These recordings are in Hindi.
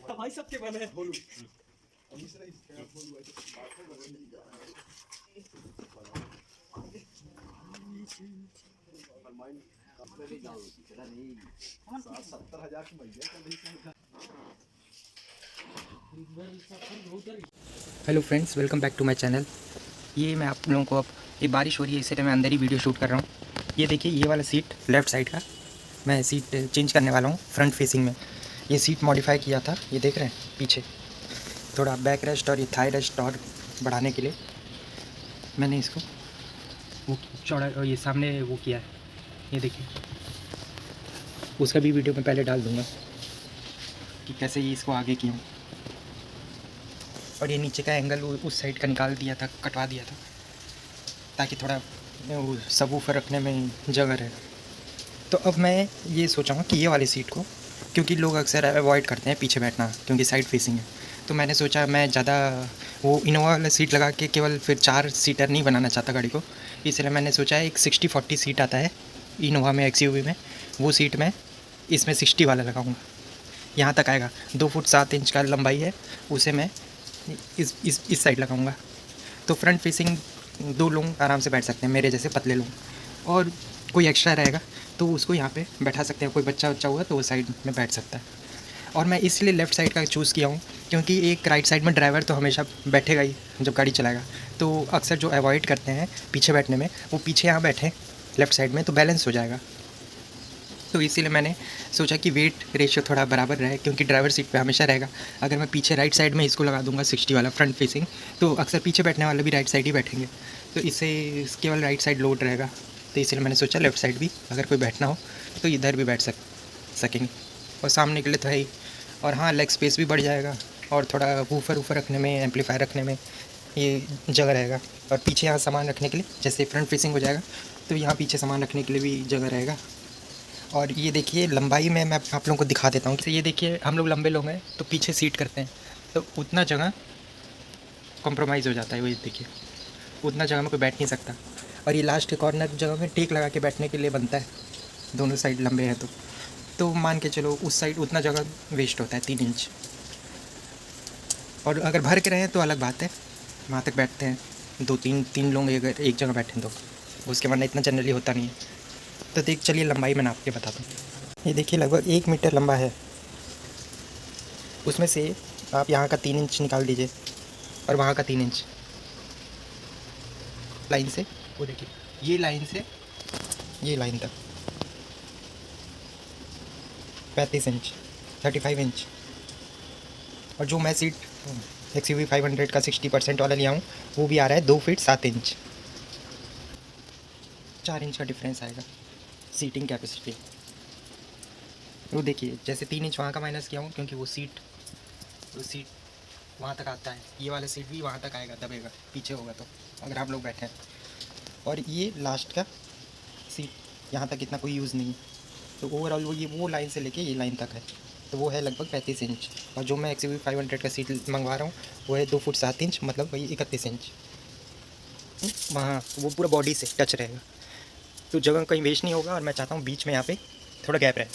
भाई सबके बने hello friends, welcome back to my channel. ये मैं आप लोगों को अब ये बारिश हो रही है इसलिए मैं अंदर ही वीडियो शूट कर रहा हूँ। ये देखिए, ये वाला सीट लेफ़्ट साइड का मैं सीट चेंज करने वाला हूँ फ्रंट फेसिंग में। ये सीट मॉडिफाई किया था, ये देख रहे हैं पीछे थोड़ा बैक रेस्ट और ये थाई रेस्ट और बढ़ाने के लिए मैंने इसको वो चौड़ा और ये सामने वो किया है। ये देखिए, उसका भी वीडियो मैं पहले डाल दूँगा कि कैसे ये इसको आगे किया हूँ। और ये नीचे का एंगल उस साइड का निकाल दिया था, कटवा दिया था ताकि थोड़ा वो सबवूफर रखने में जगह रहे। तो अब मैं ये सोचा हूँ कि ये वाली सीट को, क्योंकि लोग अक्सर अवॉइड करते हैं पीछे बैठना क्योंकि साइड फेसिंग है, तो मैंने सोचा मैं ज़्यादा वो इनोवा वाला सीट लगा के केवल फिर 4 सीटर नहीं बनाना चाहता गाड़ी को। इसलिए मैंने सोचा एक 60-40 सीट आता है इनोवा में, XUV में, वो सीट मैं इसमें 60 वाला लगाऊँगा। यहाँ तक आएगा, 2 फुट 7 इंच का लंबाई है, उसे मैं इस साइड लगाऊंगा। तो फ्रंट फेसिंग 2 लोग आराम से बैठ सकते हैं, मेरे जैसे पतले लोग। और कोई एक्स्ट्रा रहेगा तो उसको यहाँ पे बैठा सकते हैं, कोई बच्चा हुआ तो वो साइड में बैठ सकता है। और मैं इसलिए लेफ़्ट साइड का चूज़ किया हूँ क्योंकि एक राइट साइड में ड्राइवर तो हमेशा बैठेगा ही जब गाड़ी चलाएगा, तो अक्सर जो अवॉइड करते हैं पीछे बैठने में, वो पीछे यहाँ बैठें लेफ़्ट साइड में तो बैलेंस हो जाएगा। तो इसीलिए मैंने सोचा कि वेट रेशियो थोड़ा बराबर रहे, क्योंकि ड्राइवर सीट पे हमेशा रहेगा। अगर मैं पीछे राइट साइड में इसको लगा दूंगा 60 वाला फ्रंट फेसिंग, तो अक्सर पीछे बैठने वाले भी राइट साइड ही बैठेंगे, तो इससे केवल राइट साइड लोड रहेगा। तो इसलिए मैंने सोचा लेफ़्ट साइड भी अगर कोई बैठना हो तो इधर भी बैठ सकेंगे। और सामने के लिए तो है ही, और हाँ लेग स्पेस भी बढ़ जाएगा और थोड़ा वूफर रखने में, एम्पलीफायर रखने में ये जगह रहेगा। और पीछे यहाँ सामान रखने के लिए, जैसे फ्रंट फेसिंग हो जाएगा तो यहाँ पीछे सामान रखने के लिए भी जगह रहेगा। और ये देखिए लंबाई में मैं आप लोगों को दिखा देता हूँ कि ये देखिए, हम लोग लंबे लोग हैं तो पीछे सीट करते हैं तो उतना जगह कॉम्प्रोमाइज़ हो जाता है। वो देखिए, उतना जगह में कोई बैठ नहीं सकता। और ये लास्ट के कॉर्नर जगह में टेक लगा के बैठने के लिए बनता है, दोनों साइड लंबे हैं तो मान के चलो उस साइड उतना जगह वेस्ट होता है 3 इंच। और अगर भर के रहें तो अलग बात है, वहाँ तक बैठते हैं 2-3 लोग अगर एक जगह बैठें तो, उसके वरना इतना जनरली होता नहीं है। तो देख चलिए लंबाई मैं नाप के बताता हूँ। ये देखिए लगभग 1 मीटर लंबा है, उसमें से आप यहाँ का 3 इंच निकाल दीजिए और वहाँ का 3 इंच लाइन से, वो देखिए ये लाइन से ये लाइन तक 35 इंच, 35 इंच। और जो मैं सीट XUV 500 का 60% वाला लिया हूँ वो भी आ रहा है 2 फीट 7 इंच, 4 इंच का डिफरेंस आएगा सीटिंग कैपेसिटी। वो देखिए जैसे 3 इंच वहाँ का माइनस किया हूँ क्योंकि वो सीट वहाँ तक आता है, ये वाला सीट भी वहाँ तक आएगा, दबेगा पीछे होगा तो अगर आप लोग बैठे हैं। और ये लास्ट का सीट यहाँ तक इतना कोई यूज़ नहीं है, तो ओवरऑल वो लाइन से लेके ये लाइन तक है, तो वो है लगभग 35 इंच। और जो मैं XUV 500 का सीट मंगवा रहा हूँ वो है 2 फुट 7 इंच, मतलब वही 31 इंच। वहाँ वो पूरा बॉडी से टच रहेगा, तो जगह कहीं वेस्ट नहीं होगा। और मैं चाहता हूँ बीच में यहाँ पे थोड़ा गैप रहे।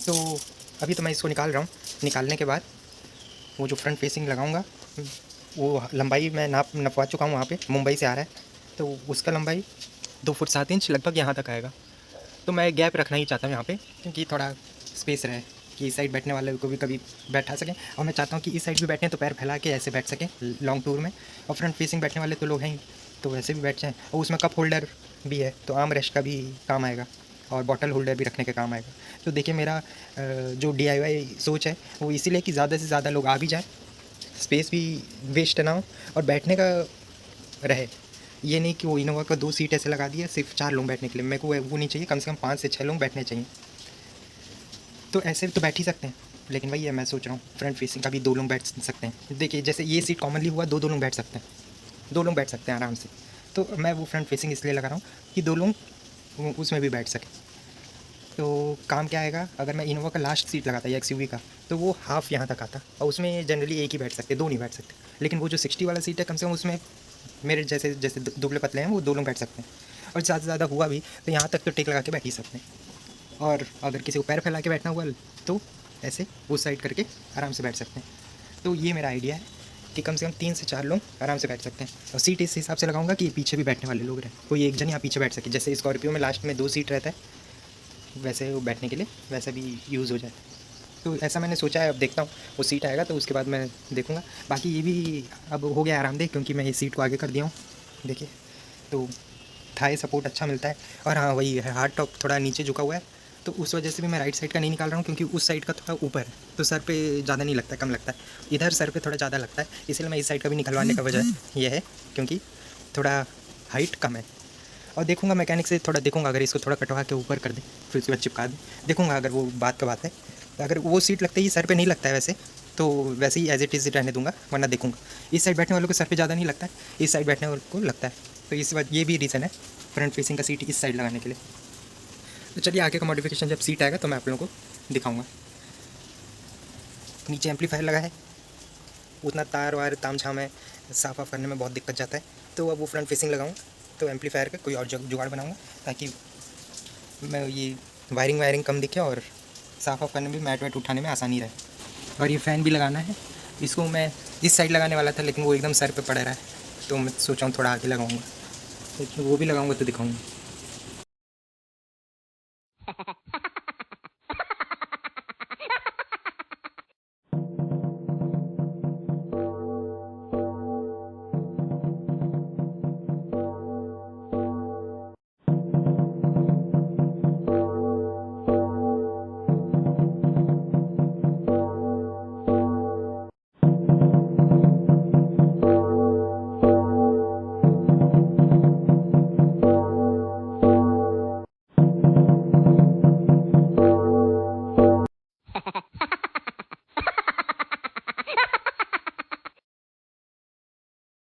तो अभी तो मैं इसको निकाल रहा हूँ, निकालने के बाद वो जो फ्रंट फेसिंग लगाऊंगा वो लंबाई मैं नपवा चुका हूँ, वहाँ पे मुंबई से आ रहा है, तो उसका लंबाई 2 फुट 7 इंच लगभग यहाँ तक आएगा। तो मैं गैप रखना ही चाहता हूँ यहाँ पे क्योंकि थोड़ा स्पेस रहे कि इस साइड बैठने वाले को भी कभी बैठा सकें, और मैं चाहता हूँ कि इस साइड भी बैठें तो पैर फैला के ऐसे बैठ सकें लॉन्ग टूर में। और फ्रंट फेसिंग बैठने वाले तो लोग हैं ही, तो वैसे भी बैठ जाएँ। और उसमें कप होल्डर भी है तो आर्म रेस्ट का भी काम आएगा और बॉटल होल्डर भी रखने के काम आएगा। तो देखिए मेरा जो DIY सोच है वो इसीलिए कि ज़्यादा से ज़्यादा लोग आ भी जाएँ, स्पेस भी वेस्ट ना हो और बैठने का रहे। ये नहीं कि वो इनोवा का 2 सीट ऐसे लगा दिया सिर्फ 4 लोग बैठने के लिए, मेरे को वो नहीं चाहिए, कम से कम 5 से 6 लोग बैठने चाहिए। तो ऐसे तो बैठ ही सकते हैं, लेकिन वही है मैं सोच रहा हूँ फ्रंट फेसिंग का भी 2 लोग बैठ सकते हैं। देखिए जैसे ये सीट कॉमनली हुआ 2 लोग बैठ सकते हैं, 2 लोग बैठ सकते हैं आराम से। तो मैं वो फ्रंट फेसिंग इसलिए लगा रहा हूँ कि 2 लोग उसमें भी बैठ सकें। तो काम क्या आएगा, अगर मैं इनोवा का लास्ट सीट लगाता या एक्सयूवी का, तो वो हाफ़ यहाँ तक आता और उसमें जनरली एक ही बैठ सकते, दो नहीं बैठ सकते। लेकिन वो जो 60 वाला सीट है, कम से कम उसमें मेरे जैसे जैसे दुबले पतले हैं वो 2 लोग बैठ सकते हैं, और ज़्यादा से ज़्यादा हुआ भी तो यहाँ तक तो टेक लगा के बैठ ही सकते हैं। और अगर किसी को पैर फैला के बैठना हुआ तो ऐसे उस साइड करके आराम से बैठ सकते हैं। तो ये मेरा आइडिया है कि कम से कम 3 से 4 लोग आराम से बैठ सकते हैं। और सीट इस हिसाब से लगाऊंगा कि पीछे भी बैठने वाले लोग रहें, कोई एक जन यहाँ पीछे बैठ सके। जैसे स्कॉर्पियो में लास्ट में 2 सीट रहता है, वैसे वो बैठने के लिए वैसा भी यूज़ हो जाए। तो ऐसा मैंने सोचा है, अब देखता हूँ वो सीट आएगा तो उसके बाद मैं देखूँगा। बाकी ये भी अब हो गया आरामदेह, क्योंकि मैं इस सीट को आगे कर दिया हूँ, देखिए। तो थाई सपोर्ट अच्छा मिलता है। और हाँ, वही है, हार्ड टॉप थोड़ा नीचे झुका हुआ है, तो उस वजह से भी मैं राइट साइड का नहीं निकाल रहा हूँ, क्योंकि उस साइड का थोड़ा ऊपर है, तो सर पे ज़्यादा नहीं लगता, कम लगता है। इधर सर पे थोड़ा ज़्यादा लगता है, इसलिए मैं इस साइड का भी निकलवाने का वजह ये है, क्योंकि थोड़ा हाइट कम है। और देखूँगा मैकेनिक से थोड़ा देखूँगा, अगर इसको थोड़ा कटवा के ऊपर कर दें फिर उसके बाद चिपका दें, देखूँगा अगर वो बात का बात है। अगर वो सीट लगते ही सर पे नहीं लगता है वैसे, तो वैसे ही एज इट इज़ रहने दूंगा, वरना देखूँगा। इस साइड बैठने वालों को सर पे ज़्यादा नहीं लगता है, इस साइड बैठने वालों को लगता है, तो इस बात ये भी रीज़न है फ्रंट फेसिंग का सीट इस साइड लगाने के लिए। तो चलिए आगे का मॉडिफिकेशन जब सीट आएगा तो मैं आप लोगों को दिखाऊँगा। नीचे एम्पलीफायर लगा है, उतना तार वार ताम झाम है, साफ वाफ करने में बहुत दिक्कत जाता है, तो अब वो फ्रंट फेसिंग लगाऊँ तो एम्पलीफायर का कोई और जुगाड़ बनाऊँगा, ताकि मैं ये वायरिंग कम दिखे और साफ ऑफ करने में, मैट वैट उठाने में आसानी रहे। और ये फ़ैन भी लगाना है, इसको मैं इस साइड लगाने वाला था, लेकिन वो एकदम सर पे पड़ रहा है, तो मैं सोचा हूँ थोड़ा आगे लगाऊँगा, तो वो भी लगाऊँगा तो दिखाऊँगा।